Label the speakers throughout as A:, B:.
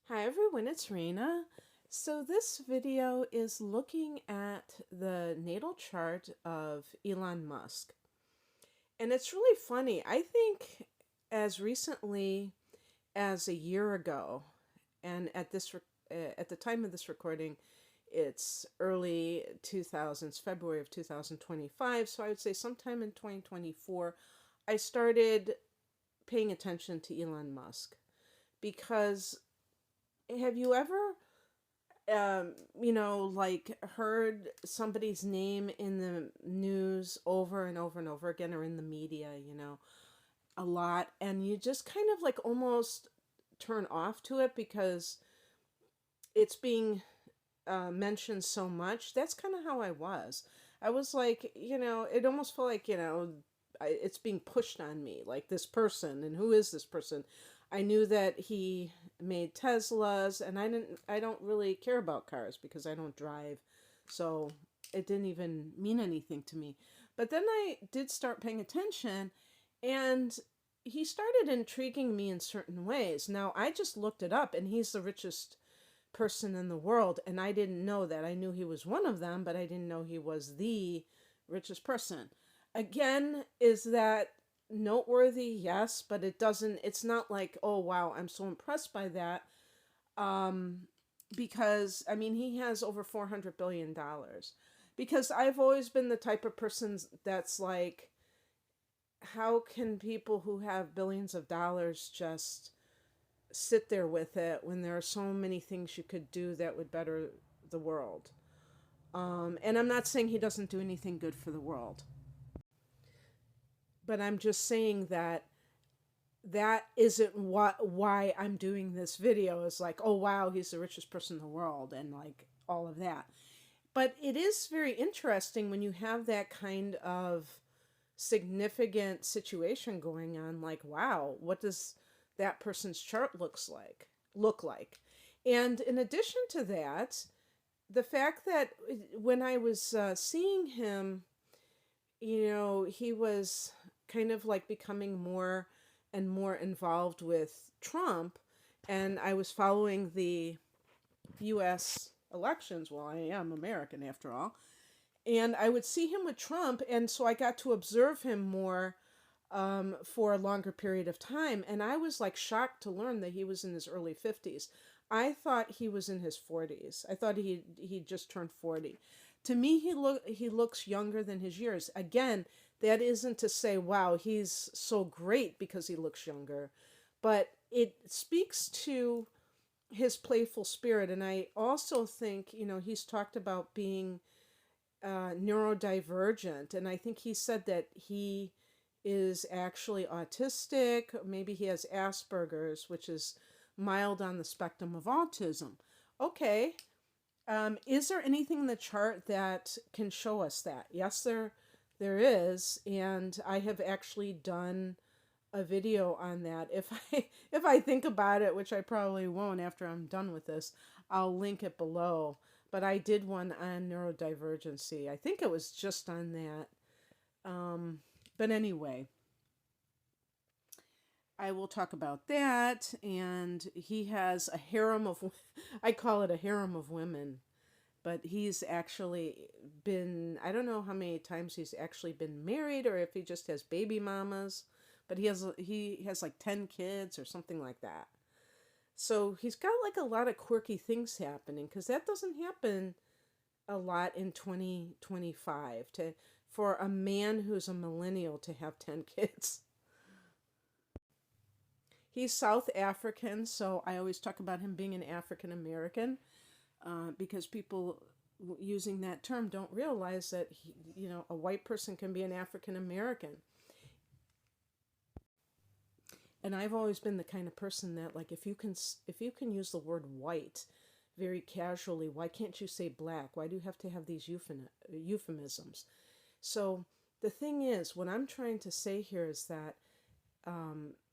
A: Hi everyone, it's Rena. So this video is looking at the natal chart of Elon Musk. And it's really funny. I think as recently as a year ago, and at the time of this recording, it's early 2000s, February of 2025, so I would say sometime in 2024, I started paying attention to Elon Musk because have you ever like heard somebody's name in the news over and over and over again or in the media, a lot, and you just kind of like almost turn off to it because it's being mentioned so much. That's kind of how I was. I was like, it almost felt like, it's being pushed on me, like this person, and who is this person? I knew that he made Teslas, and I don't really care about cars because I don't drive, so it didn't even mean anything to me. But then I did start paying attention, and he started intriguing me in certain ways. Now I just looked it up, and he's the richest person in the world, and I didn't know that. I knew he was one of them, but I didn't know he was the richest person. Again, is that noteworthy? Yes, but it's not like, oh wow, I'm so impressed by that. Because I mean, he has over $400 billion. Because I've always been the type of person that's like, how can people who have billions of dollars just sit there with it when there are so many things you could do that would better the world? And I'm not saying he doesn't do anything good for the world, but I'm just saying that that isn't why I'm doing this video. Is like, oh wow, he's the richest person in the world, and like all of that. But it is very interesting when you have that kind of significant situation going on. Like, wow, what does that person's chart look like? And in addition to that, the fact that when I was seeing him, he was kind of like becoming more and more involved with Trump, and I was following the US elections. Well, I am American after all. And I would see him with Trump, and so I got to observe him more for a longer period of time. And I was like shocked to learn that he was in his early 50s. I thought he was in his 40s. I thought he just turned 40. To me, he looks younger than his years. Again, that isn't to say, wow, he's so great because he looks younger, but it speaks to his playful spirit. And I also think, he's talked about being neurodivergent, and I think he said that he is actually autistic. Maybe he has Asperger's, which is mild on the spectrum of autism. Okay, is there anything in the chart that can show us that? Yes, there is, and I have actually done a video on that. If I think about it, which I probably won't after I'm done with this, I'll link it below. But I did one on neurodivergency. I think it was just on that. But anyway, I will talk about that. And he has a harem of, I call it a harem of women. But he's actually been, I don't know how many times he's actually been married or if he just has baby mamas. But he has like 10 kids or something like that. So he's got like a lot of quirky things happening because that doesn't happen a lot in 2025 for a man who's a millennial to have 10 kids. He's South African, so I always talk about him being an African American because people using that term don't realize that a white person can be an African American. And I've always been the kind of person that, like, if you can use the word white very casually, why can't you say black? Why do you have to have these euphemisms? So the thing is, what I'm trying to say here is that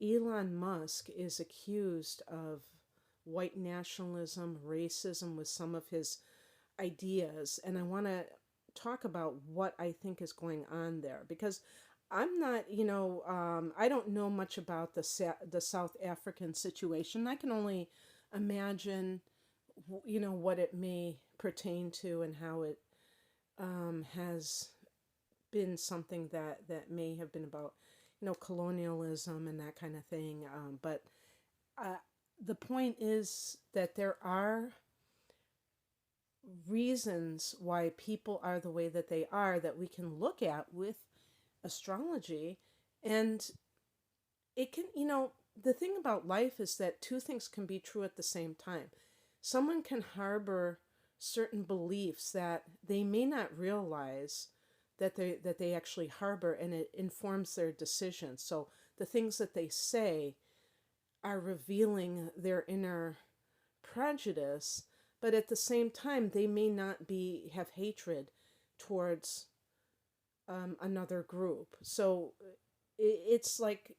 A: Elon Musk is accused of white nationalism, racism with some of his ideas, and I want to talk about what I think is going on there because I'm not, I don't know much about the South African situation. I can only imagine, what it may pertain to and how it has been something that may have been about, colonialism and that kind of thing. But uh, the point is that there are reasons why people are the way that they are that we can look at with astrology. And it can, the thing about life is that two things can be true at the same time. Someone can harbor certain beliefs that they may not realize that they actually harbor, and it informs their decisions. So the things that they say are revealing their inner prejudice, but at the same time they may not have hatred towards another group. So it's like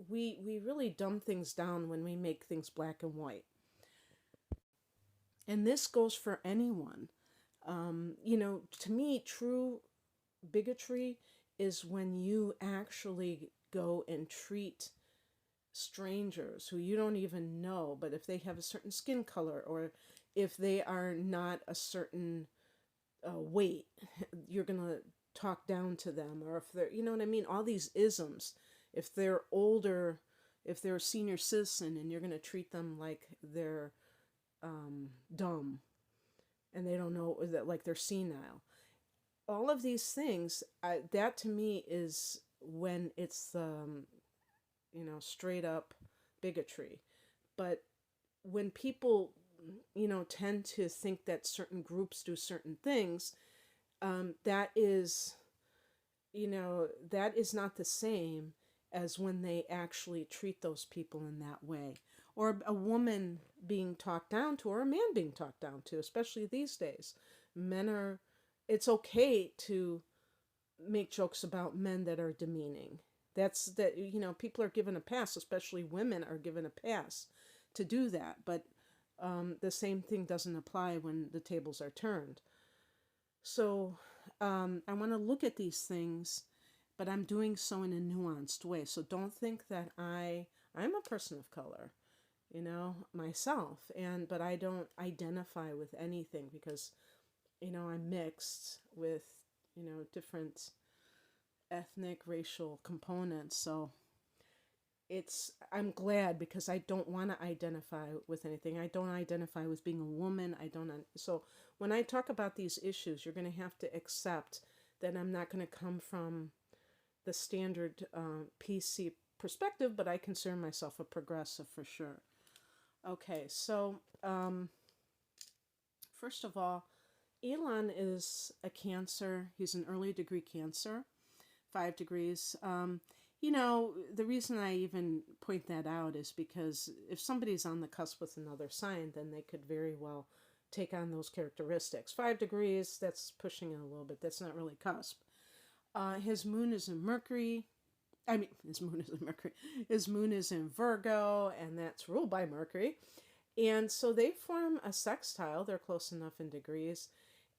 A: we really dumb things down when we make things black and white. And this goes for anyone. To me, true bigotry is when you actually go and treat strangers who you don't even know, but if they have a certain skin color, or if they are not a certain weight, you're going to talk down to them. Or if they're, you know what I mean? All these isms. If they're older, if they're a senior citizen, and you're going to treat them like they're dumb and they don't know, that like they're senile. All of these things, that to me is when it's straight up bigotry. But when people, tend to think that certain groups do certain things, that is not the same as when they actually treat those people in that way. Or a woman being talked down to, or a man being talked down to, especially these days. It's okay to make jokes about men that are demeaning. People are given a pass, especially women are given a pass to do that. But the same thing doesn't apply when the tables are turned. So I want to look at these things, but I'm doing so in a nuanced way. So don't think that I'm a person of color, myself, but I don't identify with anything because, I'm mixed with, different ethnic, racial components. So I'm glad, because I don't want to identify with anything. I don't identify with being a woman. So when I talk about these issues, you're going to have to accept that I'm not going to come from the standard PC perspective, but I consider myself a progressive for sure. Okay, so first of all, Elon is a Cancer. He's an early degree Cancer, 5 degrees. The reason I even point that out is because if somebody's on the cusp with another sign, then they could very well take on those characteristics. 5 degrees, that's pushing it a little bit. That's not really cusp. His moon is in Mercury. His moon is in Mercury. His moon is in Virgo, and that's ruled by Mercury. And so they form a sextile. They're close enough in degrees.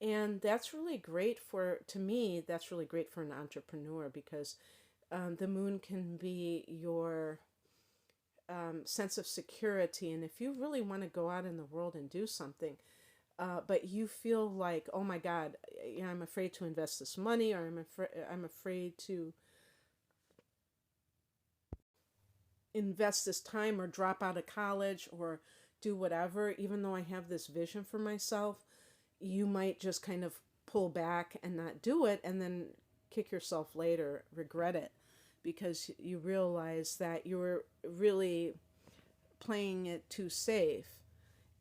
A: And that's really great to me, that's really great for an entrepreneur, because the moon can be your sense of security. And if you really want to go out in the world and do something, but you feel like, oh my God, I'm afraid to invest this money, or I'm afraid to invest this time, or drop out of college, or do whatever, even though I have this vision for myself, you might just kind of pull back and not do it, and then kick yourself later, regret it, because you realize that you were really playing it too safe.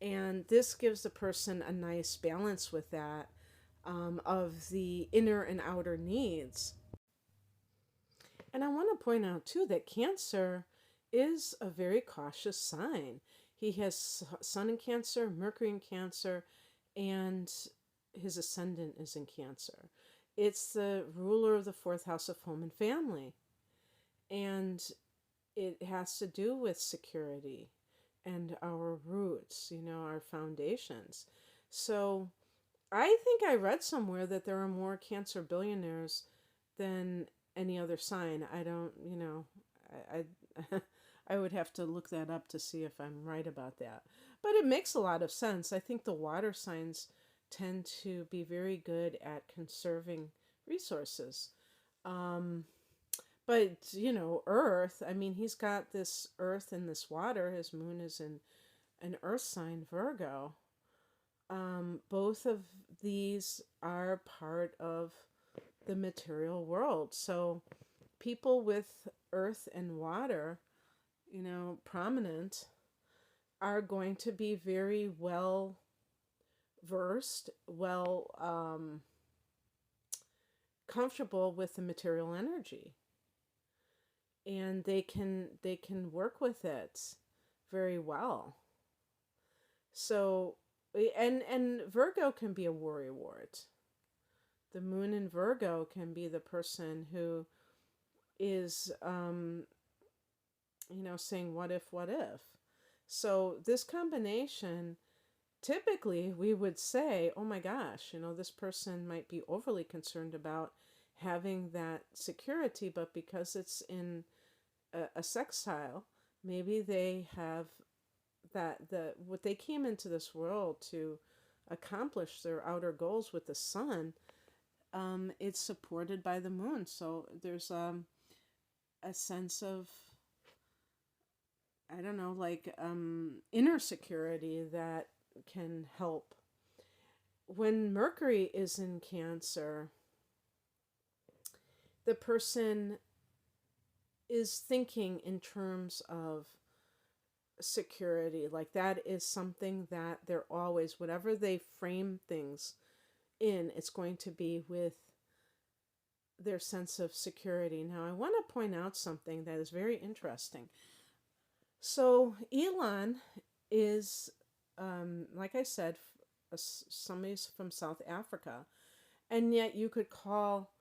A: And this gives the person a nice balance with that, of the inner and outer needs. And I want to point out too that Cancer is a very cautious sign. He has Sun in Cancer, Mercury in Cancer, and his ascendant is in Cancer. It's the ruler of the 4th house of home and family. And it has to do with security and our roots, our foundations. So I think I read somewhere that there are more Cancer billionaires than any other sign. I don't, I would have to look that up to see if I'm right about that. But it makes a lot of sense. I think the water signs tend to be very good at conserving resources. Um, but, Earth, I mean, he's got this Earth and this water. His moon is in an Earth sign, Virgo. Both of these are part of the material world. So people with Earth and water, prominent, are going to be very well versed, comfortable with the material energy, and they can work with it very well. So, and Virgo can be a worrywart. The moon in Virgo can be the person who is, saying, what if, what if? So this combination, typically we would say, oh my gosh, this person might be overly concerned about having that security, but because it's in a sextile, maybe they have what they came into this world to accomplish, their outer goals with the sun. It's supported by the moon, so there's a sense of, I don't know, like inner security that can help. When Mercury is in Cancer, the person is thinking in terms of security. Like that is something that they're always, whatever they frame things in, it's going to be with their sense of security. Now, I want to point out something that is very interesting. So, ELON is, like I said, somebody from South Africa, and yet you could call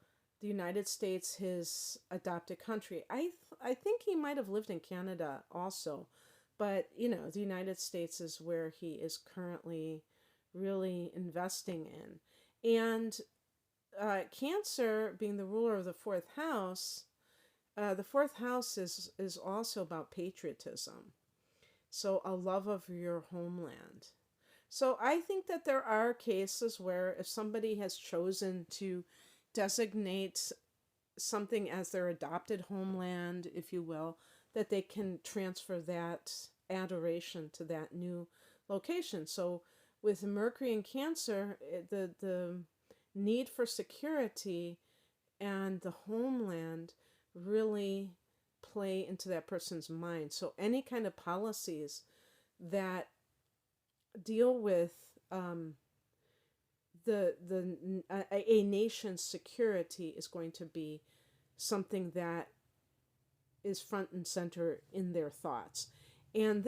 A: the United States his adopted country. I think he might have lived in Canada also, but the United States is where he is currently really investing in. And Cancer, being the ruler of the fourth house, the fourth house is also about patriotism. So a love of your homeland. So I think that there are cases where if somebody has chosen to designate something as their adopted homeland, if you will, that they can transfer that adoration to that new location. So with Mercury and Cancer, the need for security and the homeland really play into that person's mind. So any kind of policies that deal with a nation's security is going to be something that is front and center in their thoughts. And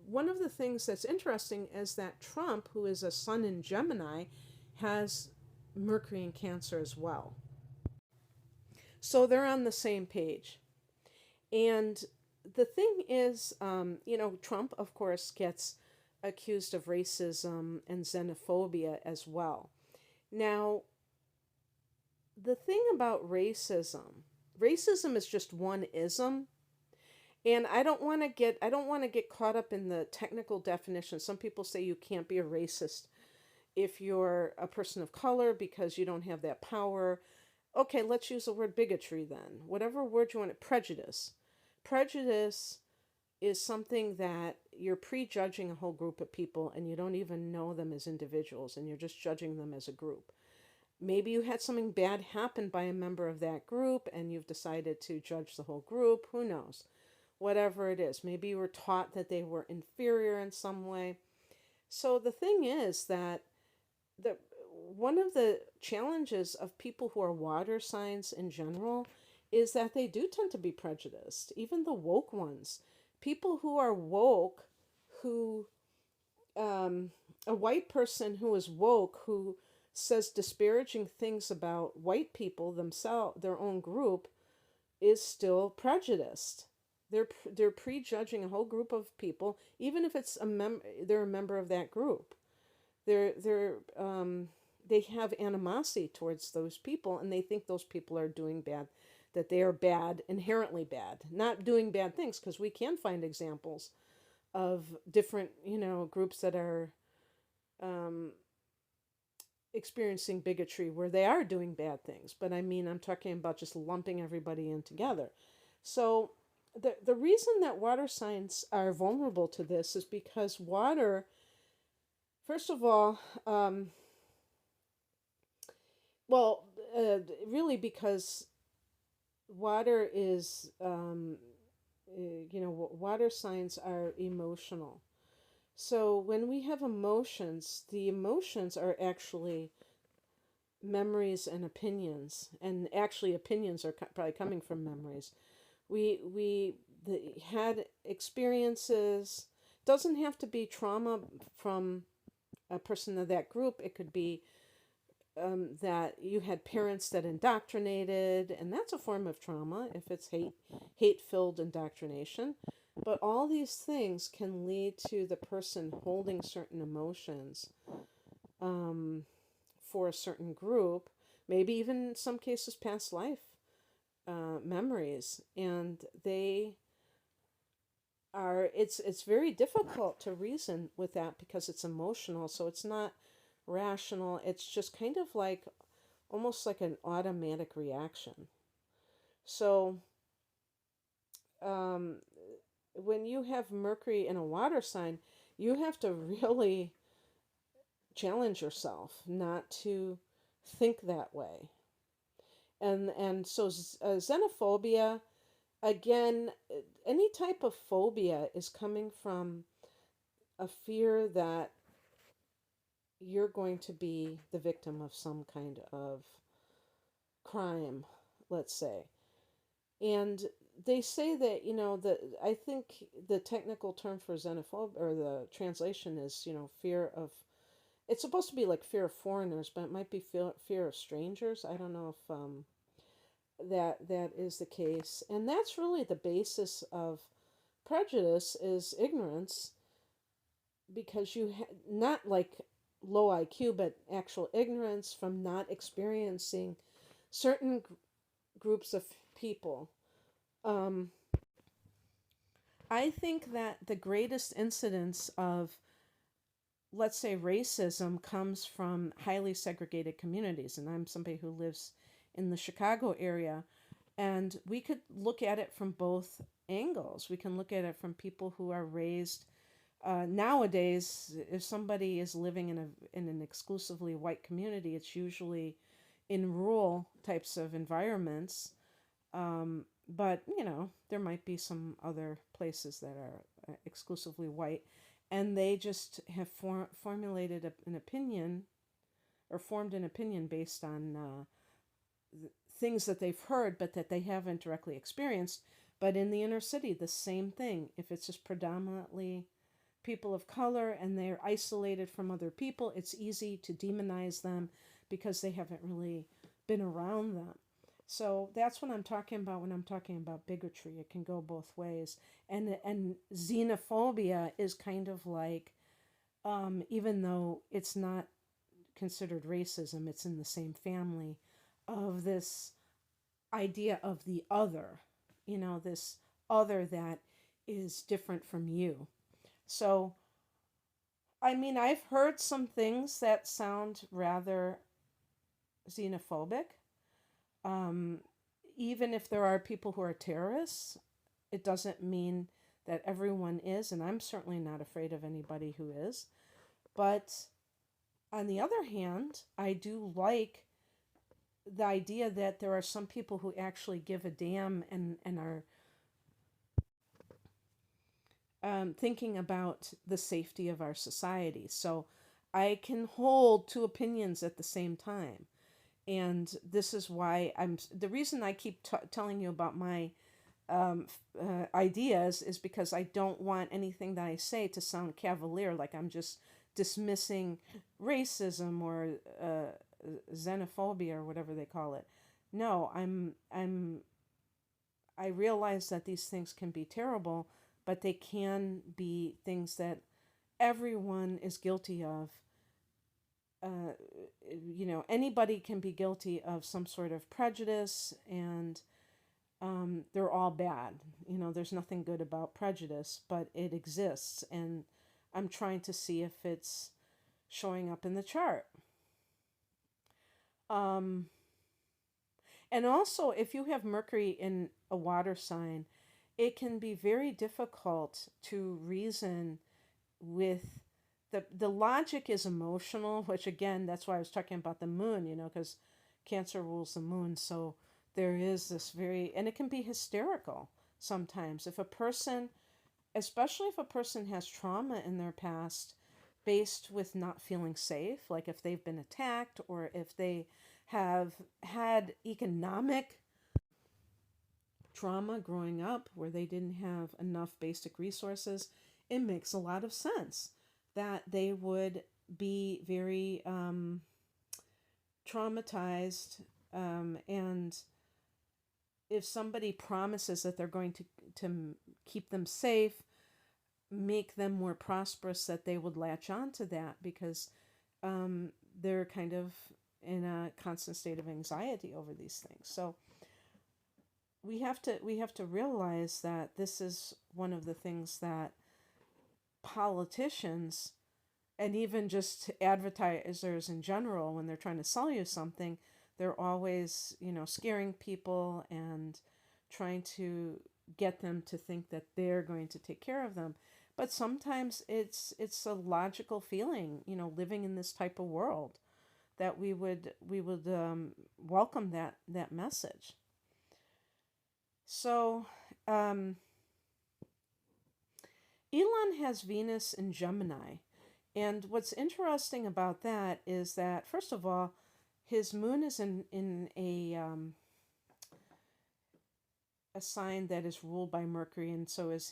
A: one of the things that's interesting is that Trump, who is a sun in Gemini, has Mercury in Cancer as well. So they're on the same page. And the thing is, Trump, of course, gets accused of racism and xenophobia as well. Now, the thing about racism is just one ism. And I don't want to get caught up in the technical definition. Some people say you can't be a racist if you're a person of color because you don't have that power. Okay, let's use the word bigotry then. Whatever word you want. Prejudice. Prejudice is something that you're prejudging a whole group of people and you don't even know them as individuals and you're just judging them as a group. Maybe you had something bad happen by a member of that group and you've decided to judge the whole group. Who knows? Whatever it is. Maybe you were taught that they were inferior in some way. So the thing is that one of the challenges of people who are water signs in general is that they do tend to be prejudiced, even the woke ones. People who are woke, a white person who is woke, who says disparaging things about white people themselves, their own group, is still prejudiced. They're prejudging a whole group of people, even if it's they're a member of that group. They have animosity towards those people, and they think those people are doing bad, that they are bad, inherently bad, not doing bad things, because we can find examples of different, groups that are um, experiencing bigotry where they are doing bad things. But I mean, I'm talking about just lumping everybody in together. So the reason that water signs are vulnerable to this is because water, first of all, well, really because water is, water signs are emotional. So when we have emotions, the emotions are actually memories and opinions, and actually opinions are probably coming from memories. We had experiences. Doesn't have to be trauma from a person of that group. It could be that you had parents that indoctrinated, and that's a form of trauma if it's hate-filled indoctrination. But all these things can lead to the person holding certain emotions um, for a certain group, maybe even in some cases past life memories, and they are. It's very difficult to reason with that because it's emotional, so it's not rational. It's just kind of like almost like an automatic reaction. So um, when you have Mercury in a water sign, you have to really challenge yourself not to think that way. And so xenophobia, again, any type of phobia is coming from a fear that you're going to be the victim of some kind of crime, let's say. And they say that, I think the technical term for xenophobia, or the translation is, fear of, it's supposed to be like fear of foreigners, but it might be fear of strangers. I don't know if that is the case. And that's really the basis of prejudice, is ignorance, because not like low IQ, but actual ignorance from not experiencing certain groups of people. Um, I think that the greatest incidence of, let's say, racism comes from highly segregated communities. And I'm somebody who lives in the Chicago area. And we could look at it from both angles. We can look at it from people who are raised. Nowadays, if somebody is living in an exclusively white community, it's usually in rural types of environments. But, there might be some other places that are exclusively white, and they just have formulated an opinion, or formed an opinion based on things that they've heard, but that they haven't directly experienced. But in the inner city, the same thing. If it's just predominantly people of color and they're isolated from other people, it's easy to demonize them because they haven't really been around them. So that's what I'm talking about when I'm talking about bigotry. It can go both ways. And xenophobia is kind of like, even though it's not considered racism, it's in the same family of this idea of the other, this other that is different from you. So, I mean, I've heard some things that sound rather xenophobic. Um, Even if there are people who are terrorists, it doesn't mean that everyone is, and I'm certainly not afraid of anybody who is. But on the other hand, I do like the idea that there are some people who actually give a damn and are thinking about the safety of our society. So I can hold two opinions at the same time. And this is why the reason I keep telling you about my ideas is because I don't want anything that I say to sound cavalier, like I'm just dismissing racism or xenophobia or whatever they call it. No, I realize that these things can be terrible, but they can be things that everyone is guilty of. uh, Anybody can be guilty of some sort of prejudice, and they're all bad. There's nothing good about prejudice, but it exists, and I'm trying to see if it's showing up in the chart. Um, and also, if you have Mercury in a water sign, it can be very difficult to reason with the logic is emotional, which again, that's why I was talking about the moon, because Cancer rules the moon. So there is this and it can be hysterical sometimes. If a person, especially if a person has trauma in their past based with not feeling safe, like if they've been attacked or if they have had economic trauma growing up where they didn't have enough basic resources, it makes a lot of sense that they would be very traumatized. And if somebody promises that they're going to keep them safe, make them more prosperous, that they would latch on to that because they're kind of in a constant state of anxiety over these things. So we have to realize that this is one of the things that politicians and even just advertisers in general, when they're trying to sell you something, they're always, scaring people and trying to get them to think that they're going to take care of them. But sometimes it's a logical feeling, living in this type of world, that we would welcome that message. So Elon has Venus in Gemini. And what's interesting about that is that, first of all, his moon is in a sign that is ruled by Mercury, and so is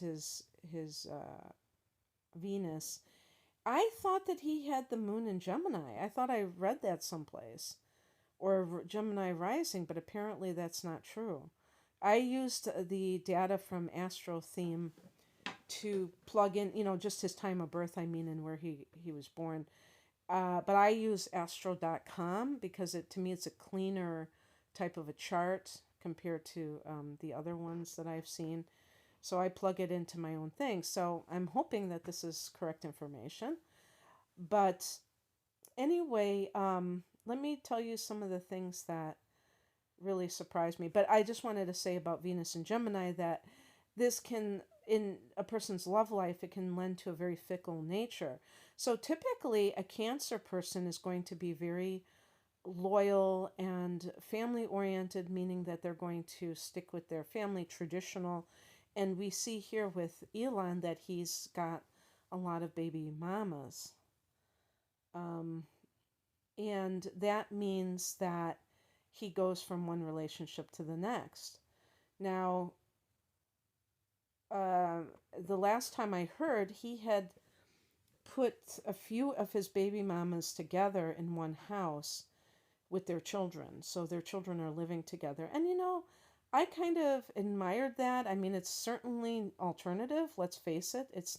A: his Venus. I thought that he had the moon in Gemini. I thought I read that someplace, or Gemini rising, but apparently that's not true. I used the data from Astro Theme to plug in, just his time of birth, and where he was born. But I use astro.com because to me it's a cleaner type of a chart compared to the other ones that I've seen. So I plug it into my own thing. So I'm hoping that this is correct information. But anyway, let me tell you some of the things that really surprised me. But I just wanted to say about Venus and Gemini that this can, in a person's love life, it can lend to a very fickle nature. So typically a Cancer person is going to be very loyal and family oriented, meaning that they're going to stick with their family, traditional. And we see here with Elon that he's got a lot of baby mamas. And that means that he goes from one relationship to the next. Now, the last time I heard, he had put a few of his baby mamas together in one house with their children. So their children are living together. And I kind of admired that. It's certainly alternative, let's face it. It's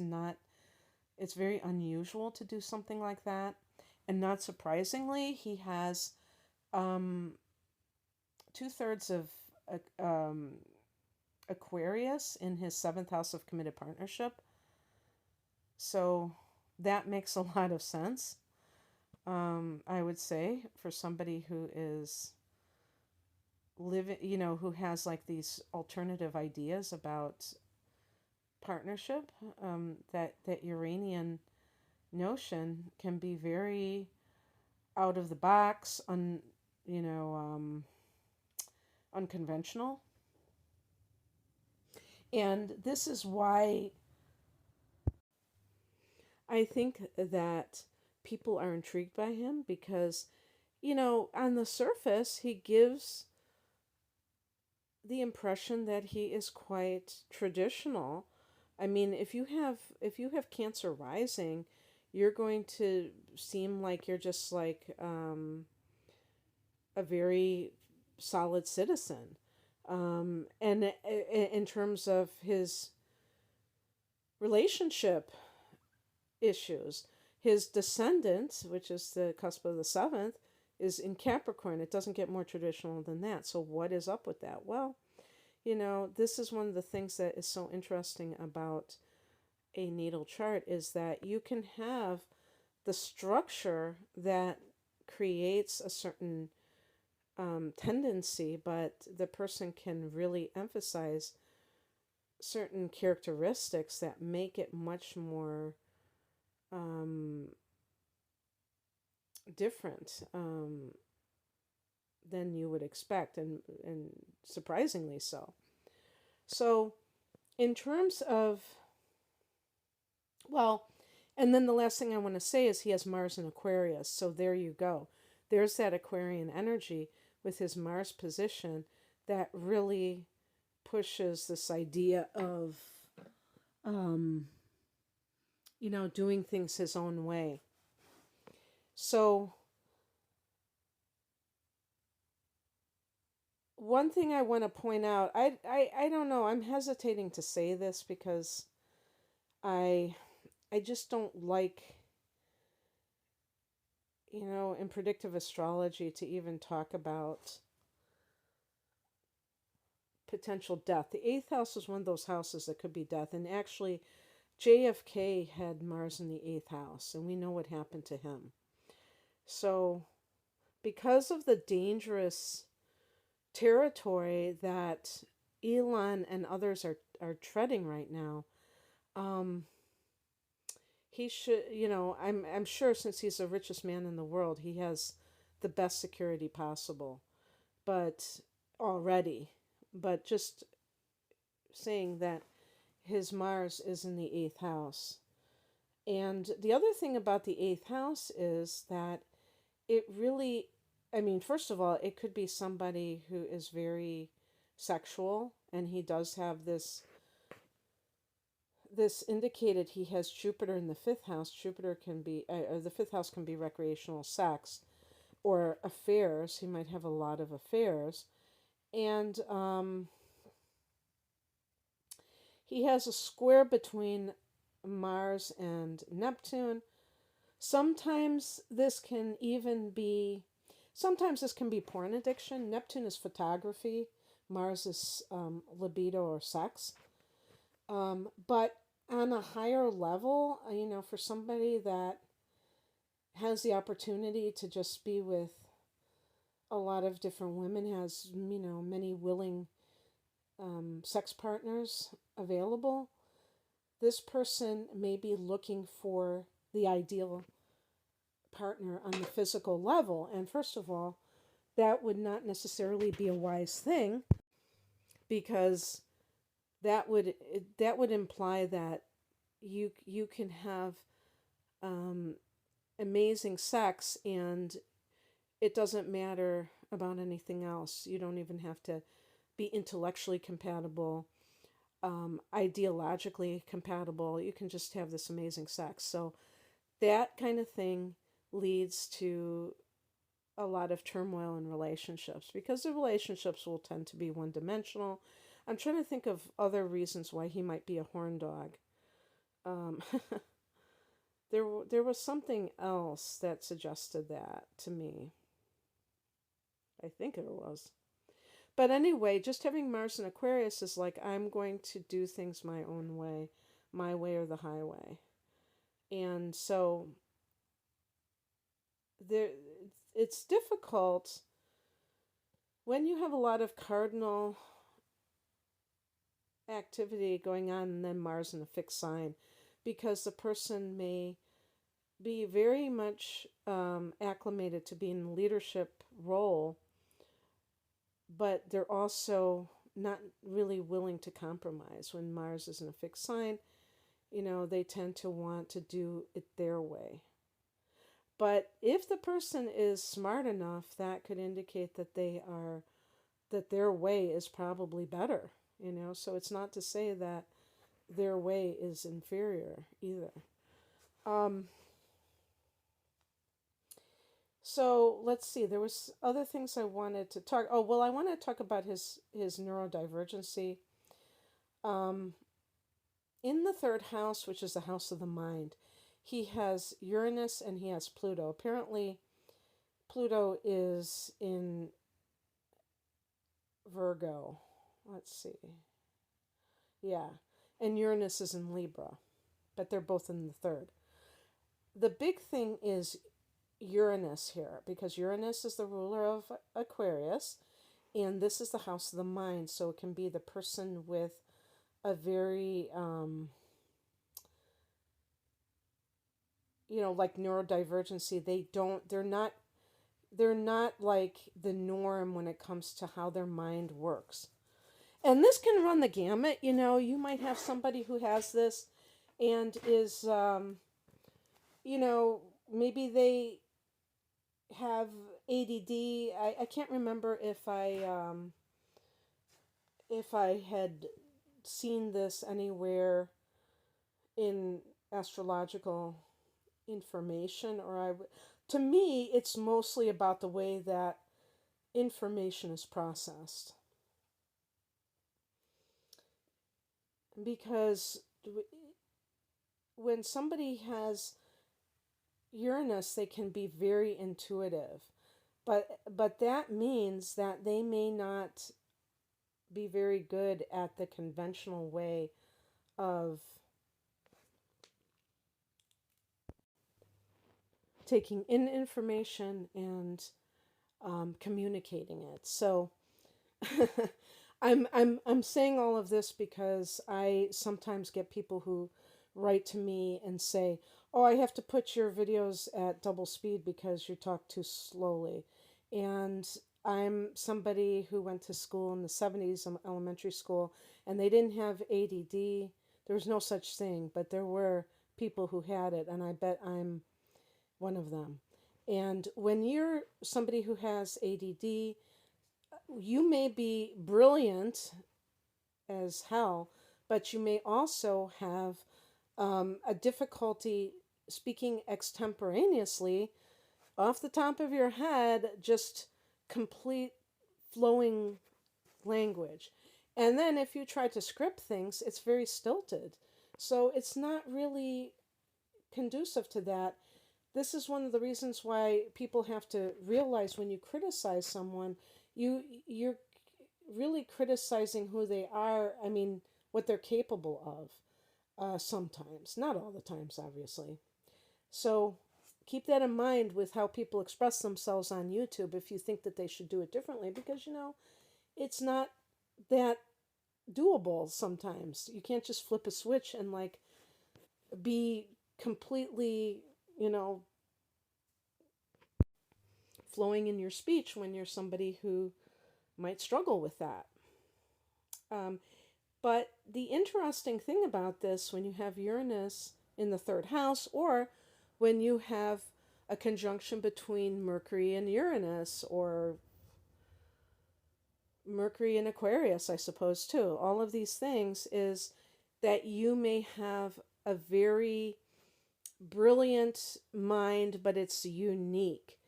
A: very unusual to do something like that. And not surprisingly, he has 2/3 of Aquarius in his 7th house of committed partnership. So that makes a lot of sense. I would say, for somebody who is living, who has like these alternative ideas about partnership, that Uranian notion can be very out of the box, unconventional. And this is why I think that people are intrigued by him, because, on the surface, he gives the impression that he is quite traditional. If you have Cancer rising, you're going to seem like you're just like a very solid citizen. And in terms of his relationship issues, his descendant, which is the cusp of the 7th, is in Capricorn. It doesn't get more traditional than that. So what is up with that? Well, this is one of the things that is so interesting about a natal chart is that you can have the structure that creates a certain tendency, but the person can really emphasize certain characteristics that make it much more different than you would expect, and surprisingly so. So, in terms of, well, and then the last thing I want to say is he has Mars in Aquarius. So there you go. There's that Aquarian energy with his Mars position that really pushes this idea of, doing things his own way. So one thing I want to point out, I don't know, I'm hesitating to say this because I just don't like, in predictive astrology to even talk about potential death. The eighth house is one of those houses that could be death. And actually, JFK had Mars in the eighth house, and we know what happened to him. So, because of the dangerous territory that Elon and others are treading right now, he should, I'm sure since he's the richest man in the world, he has the best security possible. But already, but just saying that his Mars is in the eighth house. And the other thing about the eighth house is that it really, first of all, it could be somebody who is very sexual, and he does have this indicated he has Jupiter in the fifth house. Jupiter can be, the fifth house can be recreational sex or affairs. He might have a lot of affairs. And he has a square between Mars and Neptune. Sometimes this can be porn addiction. Neptune is photography. Mars is libido or sex. But on a higher level, for somebody that has the opportunity to just be with a lot of different women, has, many willing sex partners available, this person may be looking for the ideal partner on the physical level. And first of all, that would not necessarily be a wise thing, because that would imply that you can have amazing sex and it doesn't matter about anything else. You don't even have to be intellectually compatible, ideologically compatible. You can just have this amazing sex. So that kind of thing leads to a lot of turmoil in relationships, because the relationships will tend to be one-dimensional. I'm trying to think of other reasons why he might be a horn dog. There was something else that suggested that to me. I think it was. But anyway, just having Mars in Aquarius is like, I'm going to do things my own way, my way or the highway. And so it's difficult when you have a lot of cardinal activity going on and then Mars in a fixed sign, because the person may be very much acclimated to being in a leadership role, but they're also not really willing to compromise. When Mars is in a fixed sign, they tend to want to do it their way. But if the person is smart enough, that could indicate that that their way is probably better, so it's not to say that their way is inferior either. So let's see, there was other things I wanted to talk. Oh, well, I want to talk about his neurodivergency. In the third house, which is the house of the mind, he has Uranus and he has Pluto. Apparently, Pluto is in Virgo. let's see. Yeah. And Uranus is in Libra, but they're both in the third. The big thing is Uranus here, because Uranus is the ruler of Aquarius, and this is the house of the mind. So it can be the person with a very, like neurodivergency. They're not like the norm when it comes to how their mind works. And this can run the gamut. You might have somebody who has this and is, maybe they have ADD. I can't remember if I had seen this anywhere in astrological information, to me, it's mostly about the way that information is processed. Because when somebody has Uranus, they can be very intuitive, but that means that they may not be very good at the conventional way of taking in information and communicating it. So I'm saying all of this because I sometimes get people who write to me and say, "Oh, I have to put your videos at double speed because you talk too slowly." And I'm somebody who went to school in the 70s, elementary school, and they didn't have ADD. There was no such thing, but there were people who had it, and I bet I'm one of them. And when you're somebody who has ADD, you may be brilliant as hell, but you may also have a difficulty speaking extemporaneously off the top of your head, just complete flowing language. And then if you try to script things, it's very stilted. So it's not really conducive to that. This is one of the reasons why people have to realize when you criticize someone, you're really criticizing who they are. I mean, what they're capable of. Sometimes, not all the times, obviously. So keep that in mind with how people express themselves on YouTube. If you think that they should do it differently, because it's not that doable. Sometimes you can't just flip a switch and be completely flowing in your speech when you're somebody who might struggle with that. But the interesting thing about this, when you have Uranus in the third house, or when you have a conjunction between Mercury and Uranus, or Mercury and Aquarius, I suppose, too, all of these things, is that you may have a very brilliant mind, but it's unique.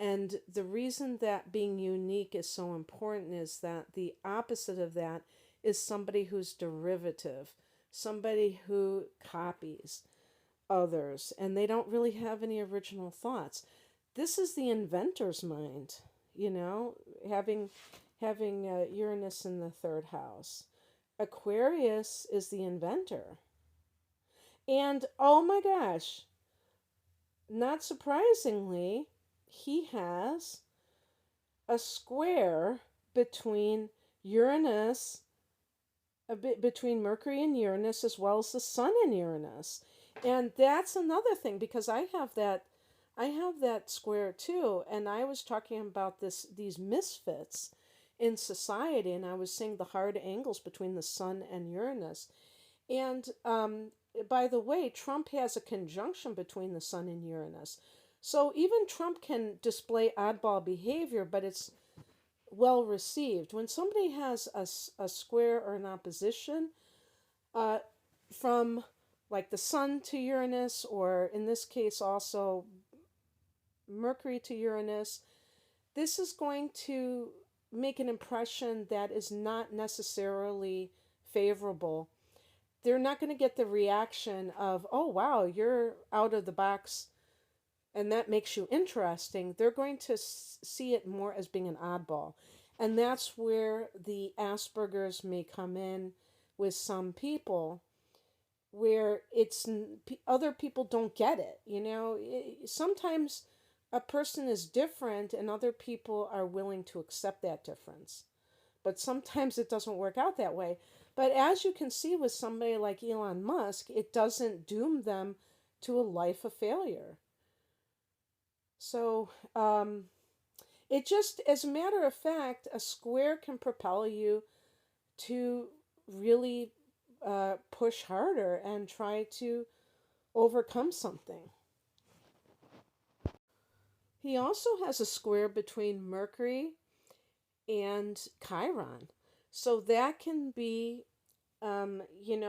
A: And the reason that being unique is so important is that the opposite of that is somebody who's derivative, somebody who copies others, and they don't really have any original thoughts. This is the inventor's mind, having Uranus in the third house. Aquarius is the inventor. And oh my gosh, not surprisingly, he has a square between Uranus, between Mercury and Uranus, as well as the Sun in Uranus. And that's another thing, because I have that square too, and I was talking about these misfits in society, and I was saying the hard angles between the Sun and Uranus. And by the way, Trump has a conjunction between the Sun and Uranus. So even Trump can display oddball behavior, but it's well received. When somebody has a square or an opposition from like the Sun to Uranus, or in this case also Mercury to Uranus, this is going to make an impression that is not necessarily favorable. They're not going to get the reaction of, "Oh, wow, you're out of the box," and that makes you interesting. They're going to see it more as being an oddball. And that's where the Asperger's may come in with some people, where other people don't get it. Sometimes a person is different and other people are willing to accept that difference. But sometimes it doesn't work out that way. But as you can see with somebody like Elon Musk, it doesn't doom them to a life of failure. So, it just, as a matter of fact, a square can propel you to really push harder and try to overcome something. He also has a square between Mercury and Chiron. So that can be,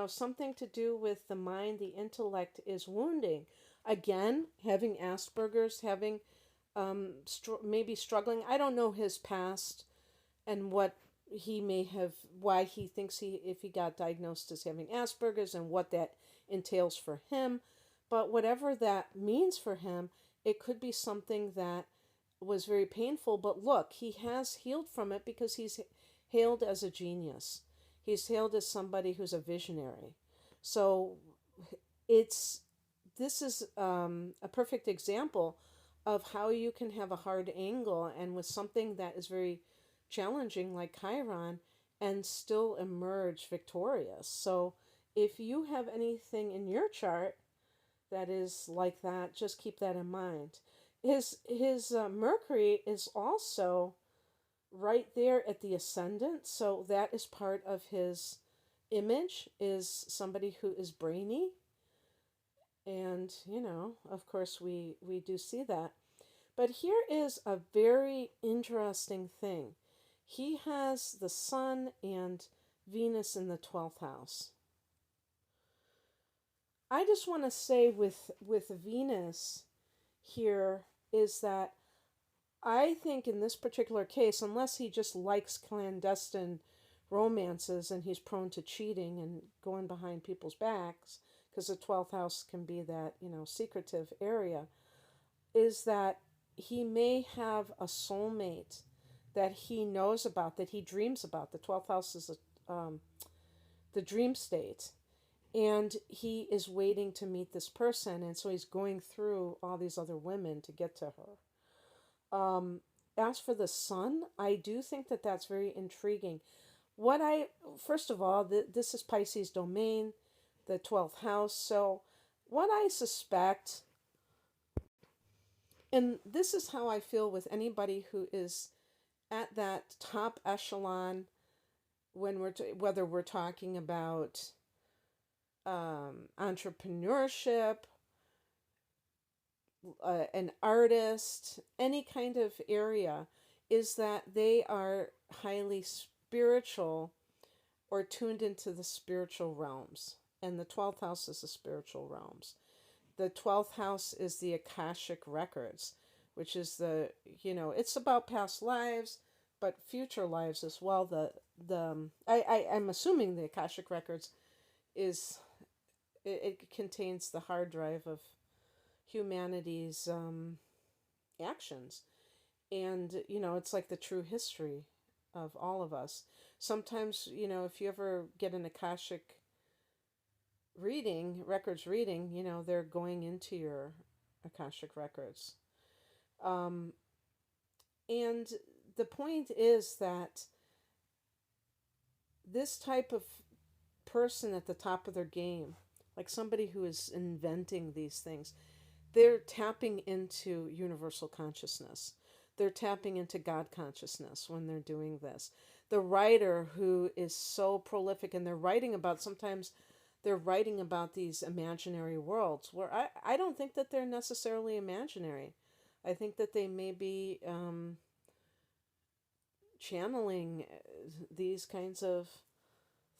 A: something to do with the mind, the intellect is wounding. Again, having Asperger's, having maybe struggling. I don't know his past and what he may have, why he thinks if he got diagnosed as having Asperger's and what that entails for him. But whatever that means for him, it could be something that was very painful. But look, he has healed from it because he's hailed as a genius. He's hailed as somebody who's a visionary. So this is a perfect example of how you can have a hard angle and with something that is very challenging like Chiron and still emerge victorious. So if you have anything in your chart that is like that, just keep that in mind. His Mercury is also right there at the ascendant, so that is part of his image, is somebody who is brainy. And, of course we do see that. But here is a very interesting thing. He has the Sun and Venus in the 12th house. I just want to say with Venus here is that I think in this particular case, unless he just likes clandestine romances and he's prone to cheating and going behind people's backs, because the 12th house can be that, secretive area, is that he may have a soulmate that he knows about, that he dreams about. The 12th house is the dream state. And he is waiting to meet this person. And so he's going through all these other women to get to her. As for the Sun, I do think that that's very intriguing. First of all, this is Pisces domain, the 12th house. So what I suspect, and this is how I feel with anybody who is at that top echelon, whether we're talking about entrepreneurship, an artist, any kind of area, is that they are highly spiritual or tuned into the spiritual realms. And the 12th house is the spiritual realms. The 12th house is the Akashic records, which is it's about past lives, but future lives as well. I'm assuming the Akashic records it contains the hard drive of humanity's actions. And, it's like the true history of all of us. Sometimes, if you ever get an Akashic records reading, they're going into your Akashic records. And the point is that this type of person at the top of their game, like somebody who is inventing these things, they're tapping into universal consciousness. They're tapping into God consciousness when they're doing this. The writer who is so prolific, and sometimes they're writing about these imaginary worlds where I don't think that they're necessarily imaginary. I think that they may be channeling these kinds of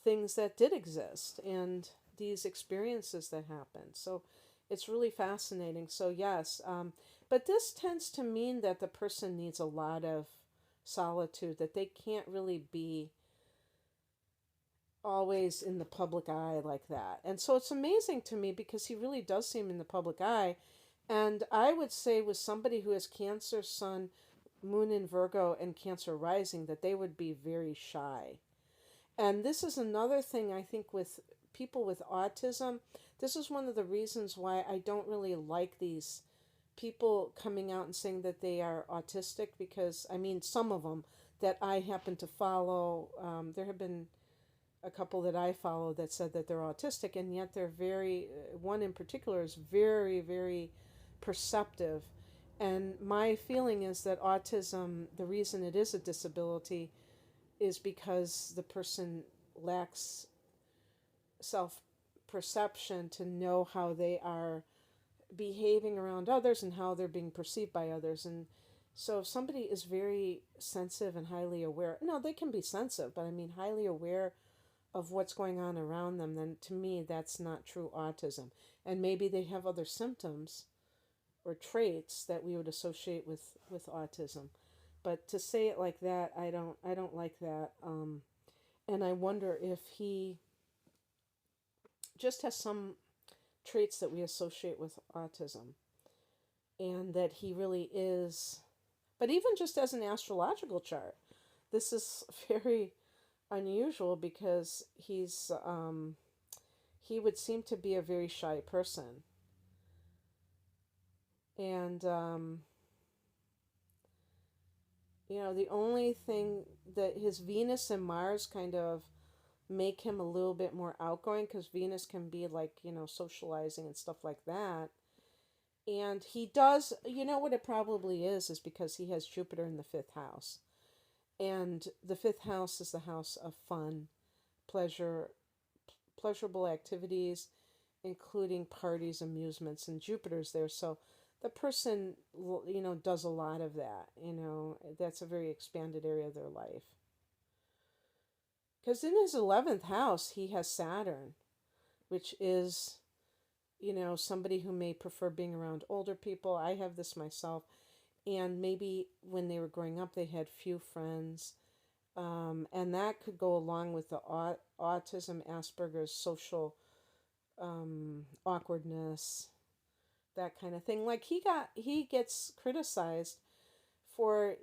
A: things that did exist and these experiences that happened. So it's really fascinating. So yes, but this tends to mean that the person needs a lot of solitude, that they can't really be always in the public eye like that. And so it's amazing to me because he really does seem in the public eye. And I would say with somebody who has Cancer, Sun, Moon in Virgo and Cancer rising, that they would be very shy. And this is another thing I think with people with autism. This is one of the reasons why I don't really like these people coming out and saying that they are autistic, because, I mean, some of them that I happen to follow, there have been a couple that I follow that said that they're autistic, and yet they're very, one in particular is very, very perceptive. And my feeling is that autism, the reason it is a disability is because the person lacks self perception to know how they are behaving around others and how they're being perceived by others. And so if somebody is very sensitive and highly aware, no, they can be sensitive, but I mean highly aware of what's going on around them, then to me that's not true autism. And maybe they have other symptoms or traits that we would associate with autism. But to say it like that, I don't like that. And I wonder if he just has some traits that we associate with autism, and that he really is. But even just as an astrological chart, this is very unusual, because he would seem to be a very shy person. And the only thing that his Venus and Mars kind of make him a little bit more outgoing, because Venus can be like, socializing and stuff like that. And he does, what it probably is because he has Jupiter in the fifth house. And the fifth house is the house of fun, pleasurable activities, including parties, amusements, and Jupiter's there. So the person, does a lot of that. That's a very expanded area of their life. Because in his 11th house, he has Saturn, which is, somebody who may prefer being around older people. I have this myself. And maybe when they were growing up, they had few friends. And that could go along with the autism, Asperger's, social awkwardness, that kind of thing. Like he gets criticized for,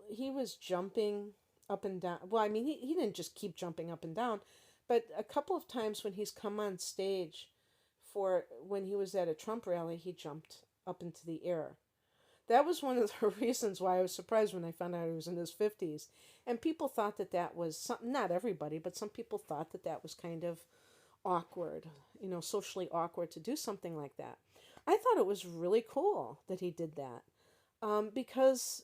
A: he was jumping up and down. Well, I mean, he didn't just keep jumping up and down, but a couple of times when he's come on stage when he was at a Trump rally, he jumped up into the air. That was one of the reasons why I was surprised when I found out he was in his 50s. And people thought that was something, not everybody, but some people thought that was kind of awkward, socially awkward to do something like that. I thought it was really cool that he did that, because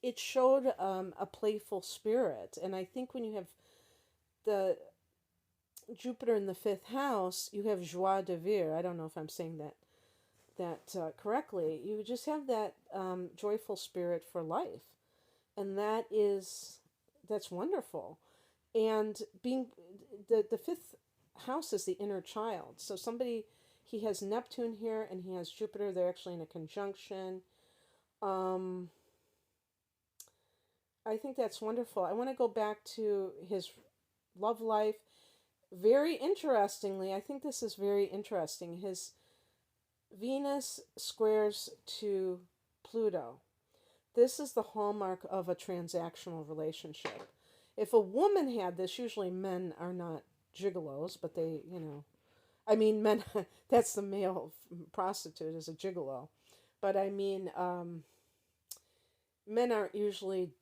A: it showed a playful spirit. And I think when you have the Jupiter in the fifth house, you have joie de vivre. I don't know if I'm saying that correctly. You just have that joyful spirit for life, and that's wonderful. And being the fifth house is the inner child. So he has Neptune here and he has Jupiter. They're actually in a conjunction. I think that's wonderful. I want to go back to his love life. Very interestingly, I think this is very interesting. His Venus squares to Pluto. This is the hallmark of a transactional relationship. If a woman had this, usually men are not gigolos, but they, I mean, men, that's the male prostitute is a gigolo. But I mean, men aren't usually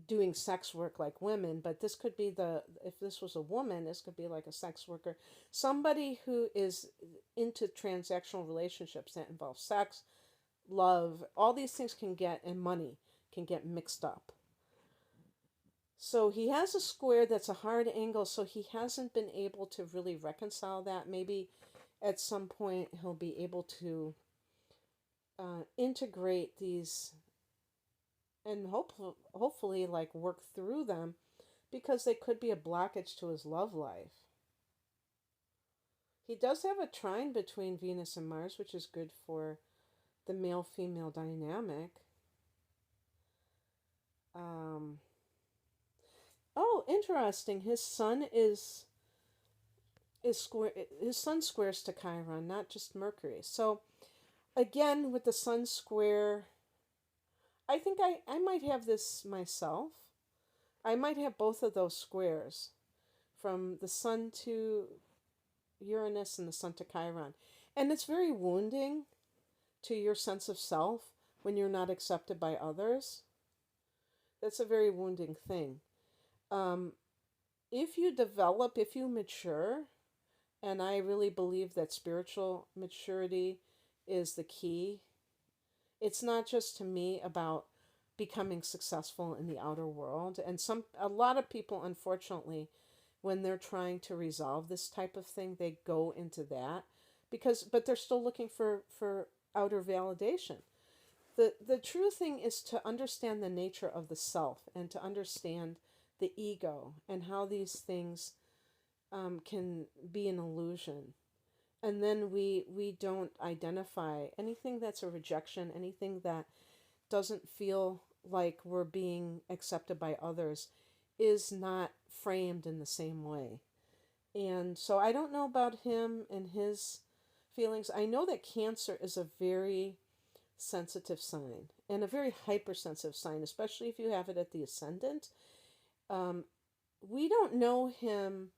A: doing sex work like women, but this could be if this was a woman, this could be like a sex worker. Somebody who is into transactional relationships that involve sex, love, all these things and money can get mixed up. So he has a square that's a hard angle, so he hasn't been able to really reconcile that. Maybe at some point he'll be able to integrate these and hopefully like work through them, because they could be a blockage to his love life. He does have a trine between Venus and Mars, which is good for the male-female dynamic. Oh, interesting. His sun squares to Chiron, not just Mercury. So again, with the sun square, I think I might have this myself. I might have both of those squares from the sun to Uranus and the sun to Chiron. And it's very wounding to your sense of self when you're not accepted by others. That's a very wounding thing. Um, if you develop, if you mature, and I really believe that spiritual maturity is the key. It's not just to me about becoming successful in the outer world. And a lot of people, unfortunately, when they're trying to resolve this type of thing, they go into that but they're still looking for outer validation. The true thing is to understand the nature of the self and to understand the ego and how these things can be an illusion. And then we don't identify anything that's a rejection, anything that doesn't feel like we're being accepted by others is not framed in the same way. And so I don't know about him and his feelings. I know that Cancer is a very sensitive sign and a very hypersensitive sign, especially if you have it at the ascendant. We don't know him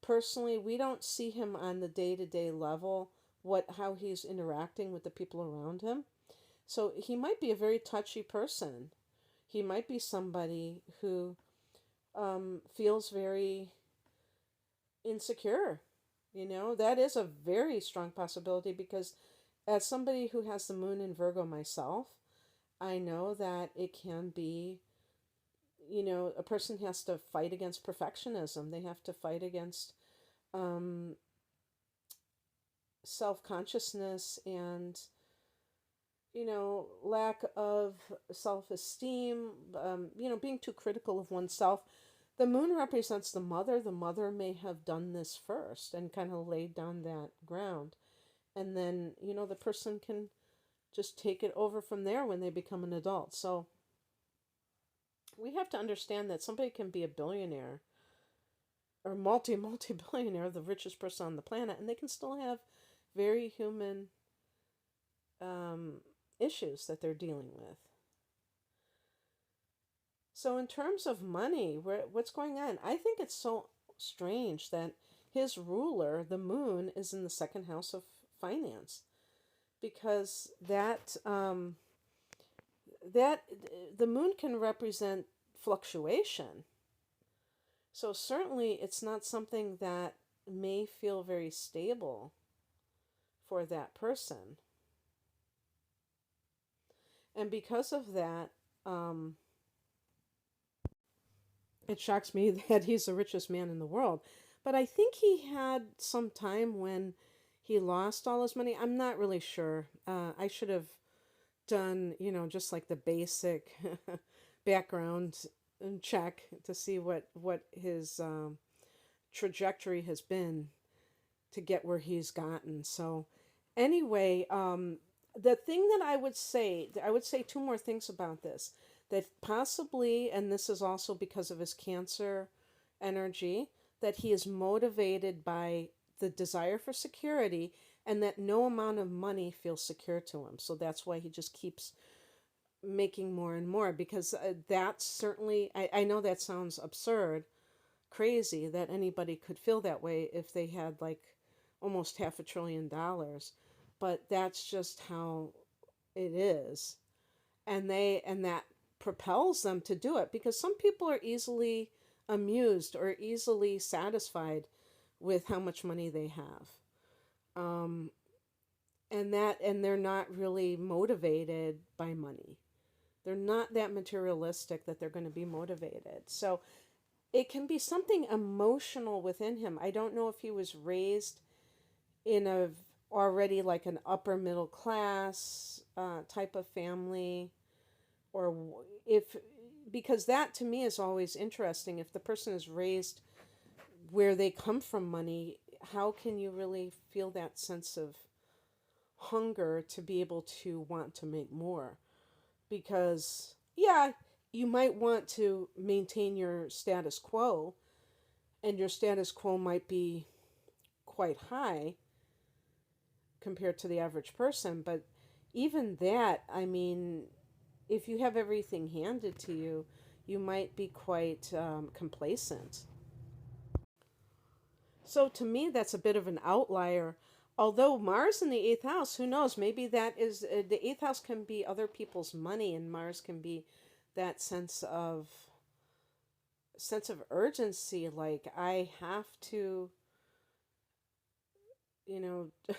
A: personally. We don't see him on the day-to-day level, how he's interacting with the people around him. So he might be a very touchy person. He might be somebody who feels very insecure. That is a very strong possibility because as somebody who has the moon in Virgo myself, I know that it can be, a person has to fight against perfectionism. They have to fight against self-consciousness and, lack of self-esteem, being too critical of oneself. The moon represents the mother. The mother may have done this first and kind of laid down that ground. And then, the person can just take it over from there when they become an adult. So we have to understand that somebody can be a billionaire or multi-billionaire, the richest person on the planet, and they can still have very human issues that they're dealing with. So in terms of money, what's going on? I think it's so strange that his ruler, the moon, is in the second house of finance, because that the moon can represent fluctuation. So certainly it's not something that may feel very stable for that person. And because of that, it shocks me that he's the richest man in the world. But I think he had some time when he lost all his money. I'm not really sure. I should have done, just like the basic background check to see what his trajectory has been to get where he's gotten. So anyway, the thing that I would say two more things about this. That possibly, and this is also because of his Cancer energy, that he is motivated by the desire for security and that no amount of money feels secure to him. So that's why he just keeps making more and more, because that's certainly, I know that sounds absurd, crazy that anybody could feel that way if they had like almost $500 billion, but that's just how it is. And that propels them to do it, because some people are easily amused or easily satisfied with how much money they have. And they're not really motivated by money. They're not that materialistic that they're going to be motivated. So it can be something emotional within him. I don't know if he was raised in already like an upper middle class type of family, or because that to me is always interesting. If the person is raised where they come from money, how can you really feel that sense of hunger to be able to want to make more? Because, yeah, you might want to maintain your status quo, and your status quo might be quite high compared to the average person, but even that, I mean, if you have everything handed to you, you might be quite complacent. So to me, that's a bit of an outlier. Although Mars in the eighth house, who knows? Maybe that is the eighth house can be other people's money, and Mars can be that sense of urgency. Like I have to,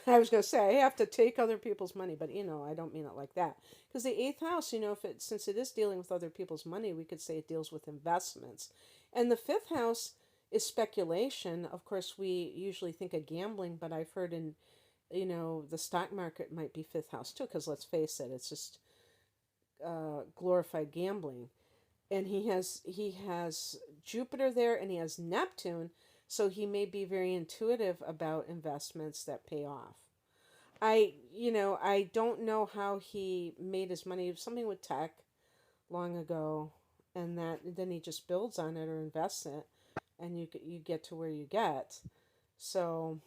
A: I was going to say I have to take other people's money, but I don't mean it like that. Because the eighth house, if since it is dealing with other people's money, we could say it deals with investments. And the fifth house is speculation. Of course, we usually think of gambling, but I've heard in, the stock market might be fifth house too, because let's face it, it's just glorified gambling. And he has Jupiter there, and he has Neptune, so he may be very intuitive about investments that pay off. I don't know how he made his money. Something with tech long ago, and then he just builds on it or invests it, and you get to where you get. So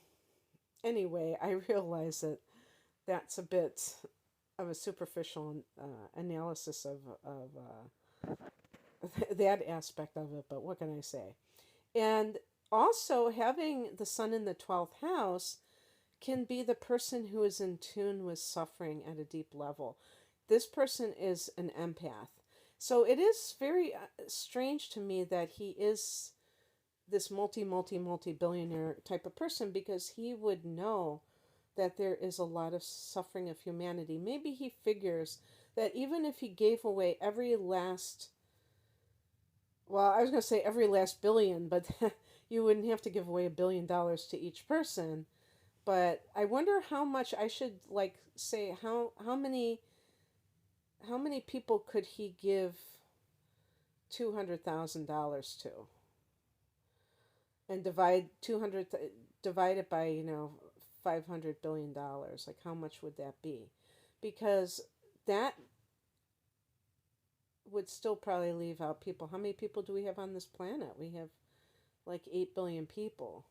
A: anyway, I realize that that's a bit of a superficial analysis of that aspect of it, but what can I say? And also, having the sun in the 12th house can be the person who is in tune with suffering at a deep level. This person is an empath. So it is very strange to me that he is this multi-billionaire type of person, because he would know that there is a lot of suffering of humanity. Maybe he figures that even if he gave away every last, well, I was going to say every last billion, but you wouldn't have to give away $1 billion to each person. But I wonder how much I should say how many people could he give $200,000 to, and divide it by $500 billion. Like, how much would that be? Because that would still probably leave out people. How many people do we have on this planet? We have like 8 billion people.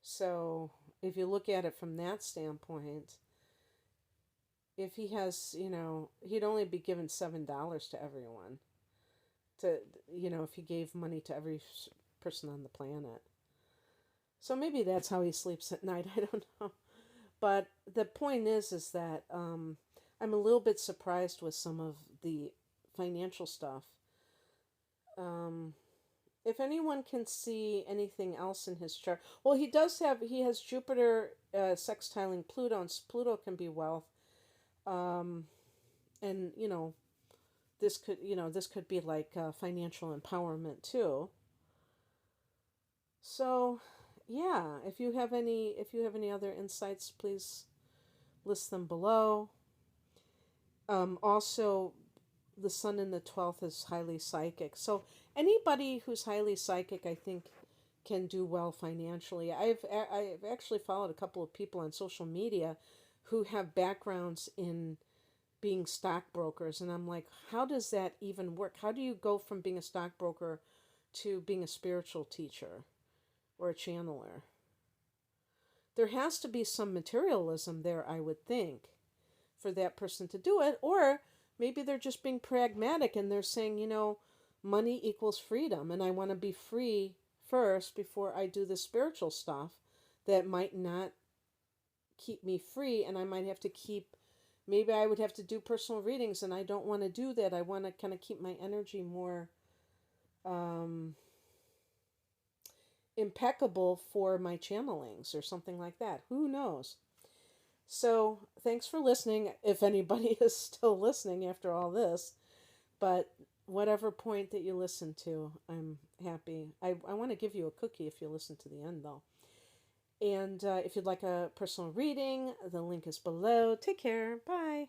A: So if you look at it from that standpoint, if he has, he'd only be given $7 to everyone. If he gave money to every person on the planet. So maybe that's how he sleeps at night. I don't know. But the point is that I'm a little bit surprised with some of the financial stuff. If anyone can see anything else in his chart, well, he has Jupiter sextiling Pluto, and Pluto can be wealth, and this could be like financial empowerment too. So, yeah, if you have any other insights, please list them below. Also, the sun in the 12th is highly psychic. So anybody who's highly psychic, I think, can do well financially. I've actually followed a couple of people on social media who have backgrounds in being stockbrokers, and I'm like, how does that even work? How do you go from being a stockbroker to being a spiritual teacher or a channeler? There has to be some materialism there, I would think, for that person to do it. Or maybe they're just being pragmatic and they're saying, money equals freedom, and I want to be free first before I do the spiritual stuff that might not keep me free, and I might have to maybe I would have to do personal readings, and I don't want to do that. I want to kind of keep my energy more impeccable for my channelings or something like that. Who knows? So thanks for listening, if anybody is still listening after all this. But whatever point that you listen to, I'm happy. I want to give you a cookie if you listen to the end, though. And if you'd like a personal reading, the link is below. Take care. Bye.